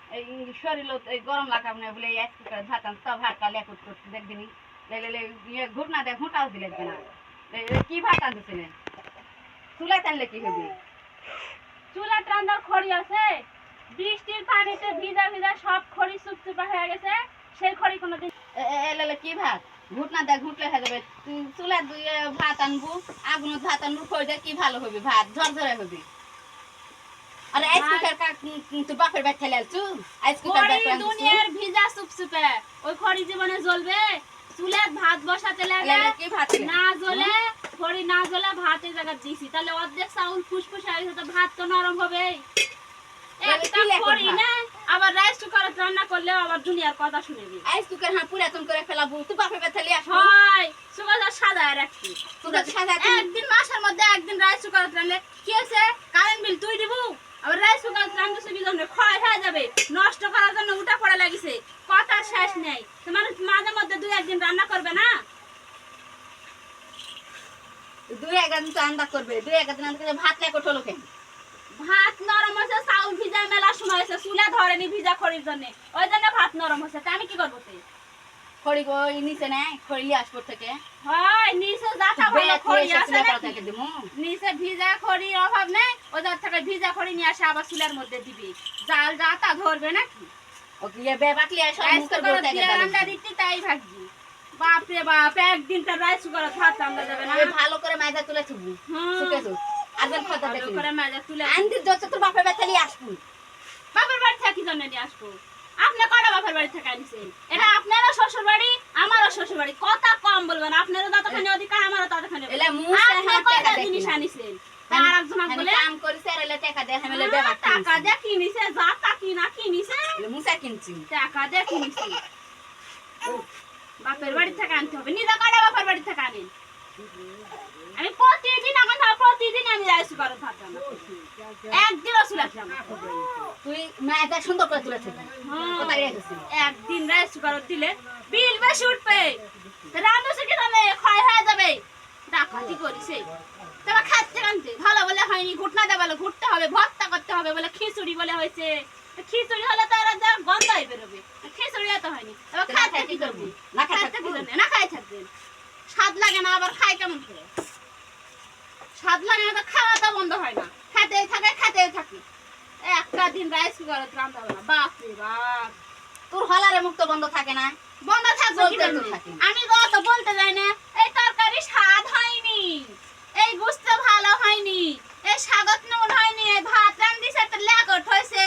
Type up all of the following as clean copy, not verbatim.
এই শরীর এই গরম লাগাম না বলে এক কুকার ভাত আনতে ভাত কালে করতে দেখবিনি ইয়ে ঘুটনা দেখ ঘুটাও দিলে না কি ভাত আনতেছিলেন চুলায় টানলে কি হবে চুলা রান্নার খড়ি আছে বৃষ্টির পানিতে ভিজা ভিজা সব খড়ি চুপচুপা হয়ে গেছে সেই খড়ি কোনোদিন এলে কি ভাত ঘুটনা দেখ ঘুটলে হয়ে যাবে চুলা দিয়ে ভাত আনবো আগুন ভাত আনবো খড়ি দিয়ে কি ভালো হবে ভাত ঝরঝরে হবে আরে আইস কুকার তুই বাপের ব্যাগ খেলে আলছু আইস কুকার ব্যাগ দুনিয়ার ভিজা চুপচুপে ওই খড়ি জীবনে জ্বলবে চুলে ভাত বসাতে লাগে কি ভাত না জ্বলে খড়ি না জ্বলে ভাতের জায়গা দিছি তাহলে অর্ধেক চাউল ফুসফুস হয়ে গেছে তো ভাত তো নরম হবে একটা খড়ি না আবার রাইস কুকারে রান্না করলে আবার দুনিয়ার কথা শুনবি আইস কুকার হ্যাঁ পুরাতন করে ফেলাবো তুই বাপের ব্যাগ খেলে আসো হয় সুগার সাজায় রাখছি তোরা সাজাতে একদিন মাসের মধ্যে একদিন রাইস কুকারে রান্নালে কি আছে কারেন্ট বিল তুই দিবু আবার রাইস কুকারে রান্না সুবি জন্য ক্ষয় হয়ে যাবে নষ্ট করার জন্য উঠা পড়া লাগিছে কথা শেষ নেই তো মানুষ মাঝে মধ্যে দুই একদিন রান্না করবে না দুই একদিন তো আন্দা করবে দুই একদিন আন্দা করে ভাত লেকো ঠলো কেন ভাত নরম হয়েছে চাউল ভিজা মেলা সময় হয়েছে চুলা ধরেনি ভিজা খড়ির জন্য ওই জন্য ভাত নরম হয়েছে তা আমি কি করবো খড়ি গো নিচে নাই খড়ি আসপর থেকে হয় নিচে যাতা ভালো খড়ি আছে থেকে দিমু নিচে ভিজা খড়ির অভাব নেই ওদের থেকে ভিজা খড়ি নিয়ে আসে আবার চুলার মধ্যে দিবি জাল যাতা ধরবে নাকি ও কি বে বাকলি আসো মুখের বড় থেকে রান্না দিতে তাই ভাগজি বাপ রে বাপ একদিন তো রাইস কুকারে ভাত রান্না যাবে না ভালো করে মাইদা তুলে থুবু শুকে তো আজকাল কথা ভালো দেখি করে মাজা তুলে আনদি যত তো বাপের বাড়ি থেকে আসবো বাপের বাড়ি থেকে কি জন্য নিয়ে আসবো আপনি কটা বাপের বাড়ি থেকে আনছেন এটা আপনারও শ্বশুর বাড়ি আমারও শ্বশুর বাড়ি কথা কম বলবেন আপনারও যতখানি অধিকার আমারও ততখানি এলা মুসে হাত কয়টা জিনিস আনিছেন তার আরেকজন বলে কাম করি স্যার এলা টাকা দে আমি বে বাকি টাকা দিয়ে কিনিছে যা তা কিনা কিনিছে মুসা কিনছি টাকা দিয়ে কিনিছে বাপের বাড়ি থেকে আনতে হবে নিজে কটা বাপের বাড়ি থেকে আনেন আমি প্রতিদিন আমার প্রতিদিন আমি রাইস কুকারে ভাত রান্না একদিনও চুলা তুই মাইদা সুন্দর করে তুলে থাকি কোথায় রেখেছিস একদিন রাইস কুকারে দিলে বিল বেশি উঠবে রান্না শিখে যাবে ক্ষয় হয়ে যাবে ডাকাতি করিছে তবে খাচ্ছে কানতে ভালো বলে হয়নি ঘুটনা দেবে বলে ঘুরতে হবে ভর্তা করতে হবে বলে খিচুড়ি বলে হয়েছে খিচুড়ি হলে তো আর গন্ধই বেরোবে খিচুড়ি তো হয়নি তবে খাইতে কি করবি না খাইতে কি জন্য না খাই থাকবেন স্বাদ লাগে না আবার খাই কেমন করে স্বাদ লাগে না তো খাওয়া তো বন্ধ হয় না খেতেই থাকে একটা দিন রাইস কুকারে রান্না হবে না বাপ রে বাপ তোর হলারে মুক্ত বন্ধ থাকে না বন্ধ থাকবে আমি তো বলতে যাই না এই তরকারি স্বাদ হয়নি এই গুস্ত ভালো হয়নি এই শাগত নুন হয়নি এই ভাত রান্দিছে তো লেকট হয়েছে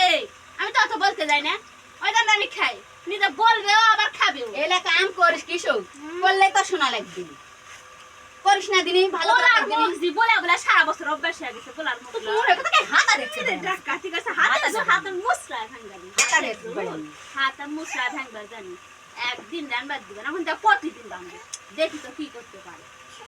আমি তো বলতে যাই না ওই জন্য আমি খাই নিজে বলবেও আবার খাবেও এলাকা আম করিস কিসব বললে তো শোনা লাগবে করিস না দিনই ভালো করে বুঝি বলে বলে সারা বছর অভ্যাস হয়ে গেছে বলার মতো তোর কথা হাতা দেখছিস ডাক্কা ঠিক আছে হাতের মুসলা ভাঙালি হাতা দেখছিস হাতের মুসলা ভাঙবার জানি একদিন রান্নার দিবেন এখন প্রতিদিন রান্না দেখি তো কি করতে পারে